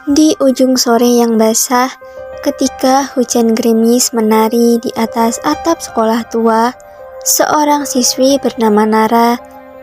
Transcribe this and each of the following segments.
Di ujung sore yang basah, ketika hujan gerimis menari di atas atap sekolah tua, seorang siswi bernama Nara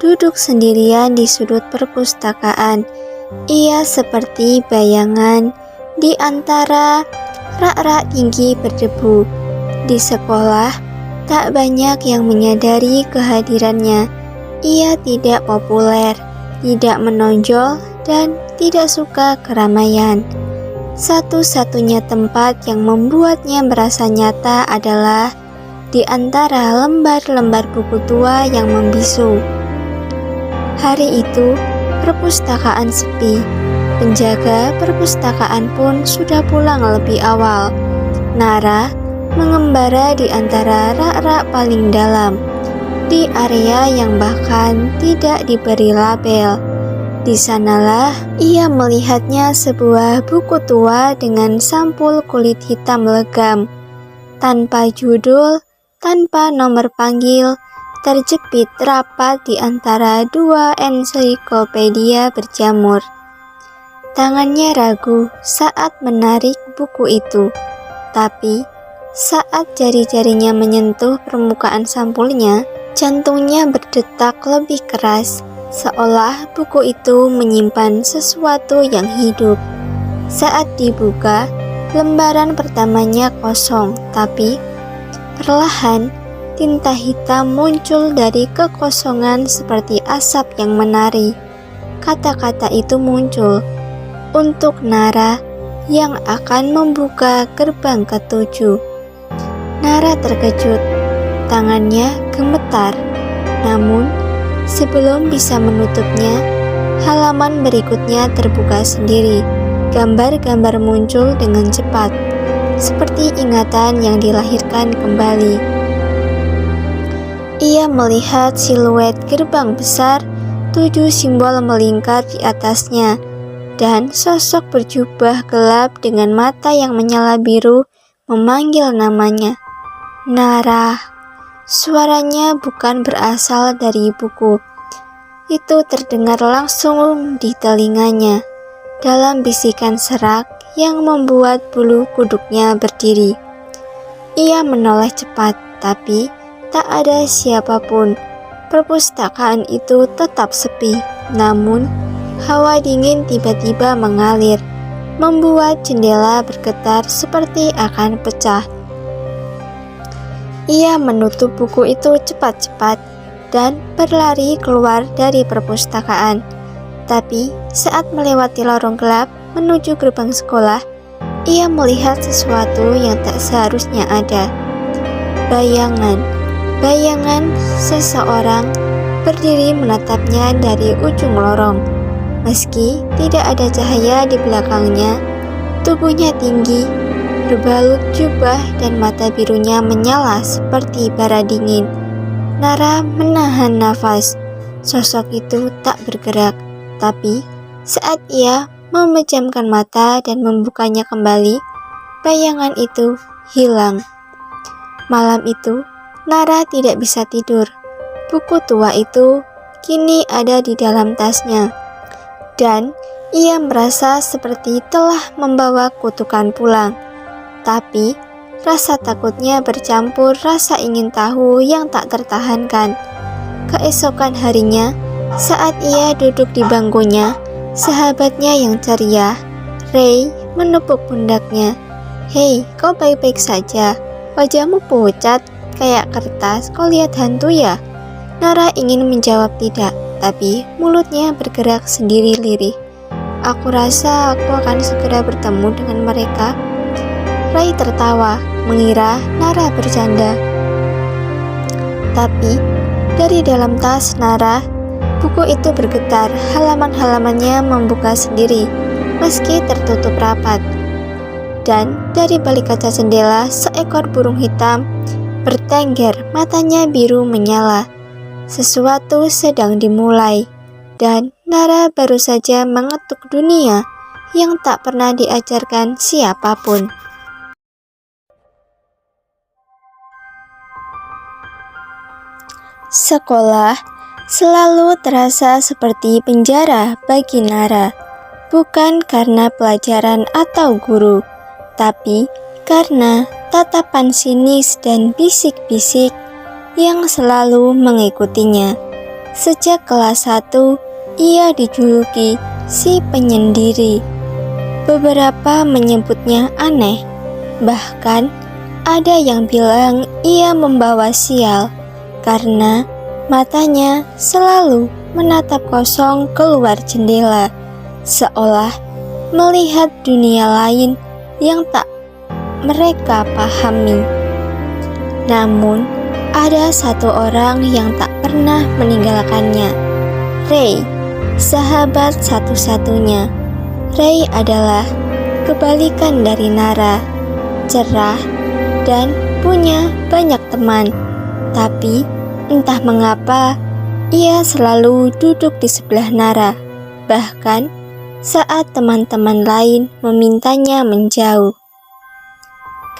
duduk sendirian di sudut perpustakaan. Ia seperti bayangan di antara rak-rak tinggi berdebu. Di sekolah, tak banyak yang menyadari kehadirannya. Ia tidak populer, tidak menonjol, dan tidak suka keramaian. Satu-satunya tempat yang membuatnya merasa nyata adalah di antara lembar-lembar buku tua yang membisu. Hari itu, perpustakaan sepi. Penjaga perpustakaan pun sudah pulang lebih awal. Nara mengembara di antara rak-rak paling dalam, di area yang bahkan tidak diberi label. Di sanalah ia melihatnya sebuah buku tua dengan sampul kulit hitam legam, tanpa judul, tanpa nomor panggil, terjepit rapat di antara dua ensiklopedia berjamur. Tangannya ragu saat menarik buku itu, tapi saat jari-jarinya menyentuh permukaan sampulnya, jantungnya berdetak lebih keras, seolah buku itu menyimpan sesuatu yang hidup. Saat dibuka, lembaran pertamanya kosong, tapi perlahan tinta hitam muncul dari kekosongan seperti asap yang menari. Kata-kata itu muncul untuk Nara yang akan membuka gerbang ketujuh. Nara terkejut, tangannya gemetar. Namun, sebelum bisa menutupnya, halaman berikutnya terbuka sendiri. Gambar-gambar muncul dengan cepat, seperti ingatan yang dilahirkan kembali. Ia melihat siluet gerbang besar, 7 simbol melingkar di atasnya, dan sosok berjubah gelap dengan mata yang menyala biru memanggil namanya. Nara. Suaranya bukan berasal dari buku. Itu terdengar langsung di telinganya, dalam bisikan serak yang membuat bulu kuduknya berdiri. Ia menoleh cepat, tapi tak ada siapapun. Perpustakaan itu tetap sepi, namun hawa dingin tiba-tiba mengalir, membuat jendela bergetar seperti akan pecah. Ia menutup buku itu cepat-cepat dan berlari keluar dari perpustakaan. Tapi saat melewati lorong gelap menuju gerbang sekolah, ia melihat sesuatu yang tak seharusnya ada. Bayangan seseorang berdiri menatapnya dari ujung lorong. Meski tidak ada cahaya di belakangnya, tubuhnya tinggi, berbalut jubah dan mata birunya menyala seperti bara dingin. Nara menahan nafas. Sosok itu tak bergerak, tapi saat ia memejamkan mata dan membukanya kembali, bayangan itu hilang. Malam itu, Nara tidak bisa tidur. Buku tua itu kini ada di dalam tasnya, dan ia merasa seperti telah membawa kutukan pulang. Tapi, rasa takutnya bercampur rasa ingin tahu yang tak tertahankan. Keesokan harinya, saat ia duduk di bangkunya, sahabatnya yang ceria, Ray, menepuk pundaknya. "Hei, kau baik-baik saja? Wajahmu pucat, kayak kertas, kau lihat hantu ya?" Nara ingin menjawab tidak, tapi mulutnya bergerak sendiri lirih. "Aku rasa aku akan segera bertemu dengan mereka." Ray tertawa, mengira Nara bercanda. Tapi, dari dalam tas Nara, buku itu bergetar, halaman-halamannya membuka sendiri, meski tertutup rapat. Dan dari balik kaca jendela, seekor burung hitam bertengger, matanya biru menyala. Sesuatu sedang dimulai, dan Nara baru saja mengetuk dunia yang tak pernah diajarkan siapapun. Sekolah selalu terasa seperti penjara bagi Nara. bukan karena pelajaran atau guru, tapi karena tatapan sinis dan bisik-bisik yang selalu mengikutinya. Sejak kelas 1, ia dijuluki si penyendiri. Beberapa menyebutnya aneh, bahkan ada yang bilang ia membawa sial karena matanya selalu menatap kosong keluar jendela, seolah melihat dunia lain yang tak mereka pahami. Namun, ada satu orang yang tak pernah meninggalkannya, Ray, sahabat satu-satunya. Ray adalah kebalikan dari Nara, cerah dan punya banyak teman. Tapi entah mengapa ia selalu duduk di sebelah Nara, bahkan saat teman-teman lain memintanya menjauh.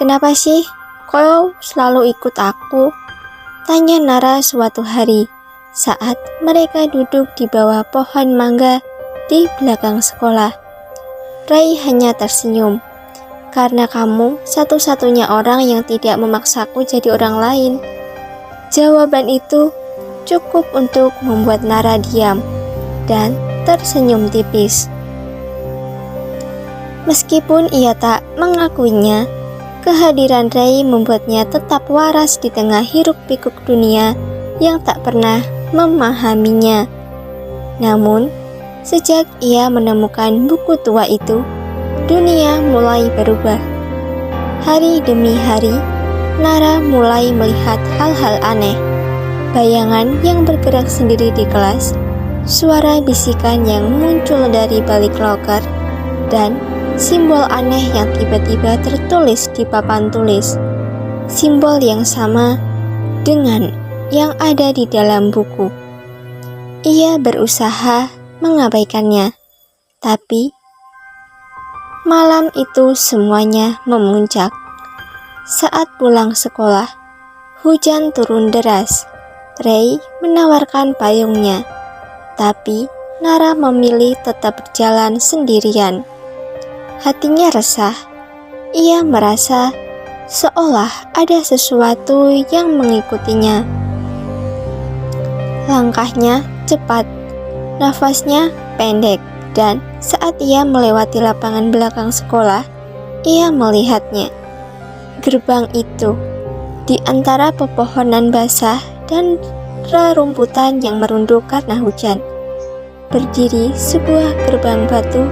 "Kenapa sih kau selalu ikut aku?" tanya Nara suatu hari saat mereka duduk di bawah pohon mangga di belakang sekolah. Ray hanya tersenyum. "Karena kamu satu-satunya orang yang tidak memaksaku jadi orang lain." Jawaban itu cukup untuk membuat Nara diam dan tersenyum tipis. Meskipun ia tak mengakuinya, kehadiran Ray membuatnya tetap waras di tengah hiruk-pikuk dunia yang tak pernah memahaminya. Namun, sejak ia menemukan buku tua itu, dunia mulai berubah. Hari demi hari, Nara mulai melihat hal-hal aneh. Bayangan yang bergerak sendiri di kelas, suara bisikan yang muncul dari balik loker, dan simbol aneh yang tiba-tiba tertulis di papan tulis. Simbol yang sama dengan yang ada di dalam buku. Ia berusaha mengabaikannya, tapi malam itu semuanya memuncak. Saat pulang sekolah, hujan turun deras. Ray menawarkan payungnya, tapi Nara memilih tetap berjalan sendirian. Hatinya resah. Ia merasa seolah ada sesuatu yang mengikutinya. Langkahnya cepat, nafasnya pendek, dan saat ia melewati lapangan belakang sekolah, ia melihatnya. Gerbang itu, di antara pepohonan basah dan rerumputan yang merunduk karena hujan, berdiri sebuah gerbang batu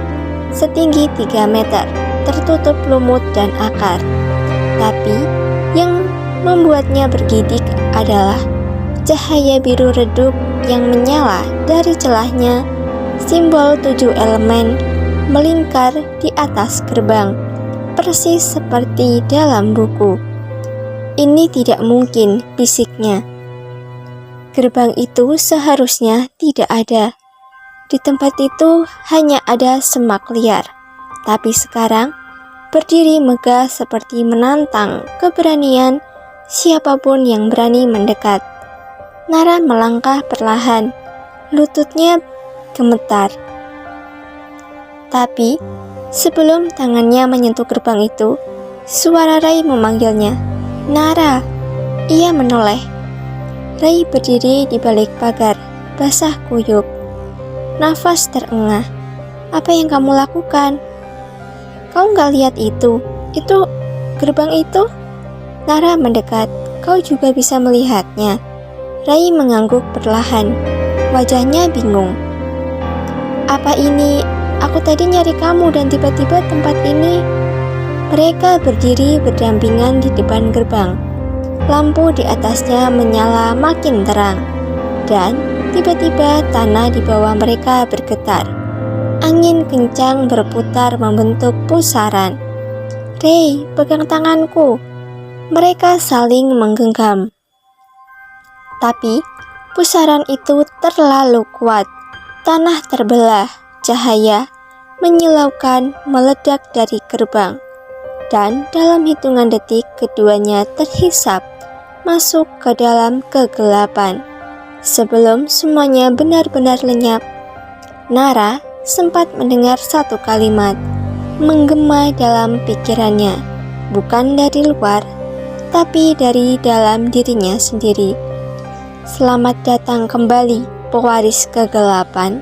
setinggi 3 meter, tertutup lumut dan akar. Tapi yang membuatnya bergidik adalah cahaya biru redup yang menyala dari celahnya. Simbol 7 elemen melingkar di atas gerbang, persis seperti dalam buku. "Ini tidak mungkin," bisiknya. Gerbang itu seharusnya tidak ada. Di tempat itu hanya ada semak liar, tapi sekarang berdiri megah seperti menantang keberanian siapapun yang berani mendekat. Nara melangkah perlahan, lututnya gemetar. Tapi sebelum tangannya menyentuh gerbang itu, suara Ray memanggilnya. "Nara!" Ia menoleh. Ray berdiri di balik pagar, basah kuyup. Nafas terengah. "Apa yang kamu lakukan? Kau nggak lihat itu? Itu gerbang itu?" Nara mendekat. "Kau juga bisa melihatnya." Ray mengangguk perlahan. Wajahnya bingung. "Apa ini? Aku tadi nyari kamu dan tiba-tiba tempat ini." Mereka berdiri berdampingan di depan gerbang. Lampu di atasnya menyala makin terang, dan tiba-tiba tanah di bawah mereka bergetar. Angin kencang berputar membentuk pusaran. "Ray, pegang tanganku." Mereka saling menggenggam. Tapi pusaran itu terlalu kuat. Tanah terbelah, cahaya menyilaukan meledak dari gerbang. Dan dalam hitungan detik keduanya terhisap masuk ke dalam kegelapan. Sebelum semuanya benar-benar lenyap, Nara sempat mendengar satu kalimat menggema dalam pikirannya, bukan dari luar, tapi dari dalam dirinya sendiri. Selamat datang kembali, pewaris kegelapan.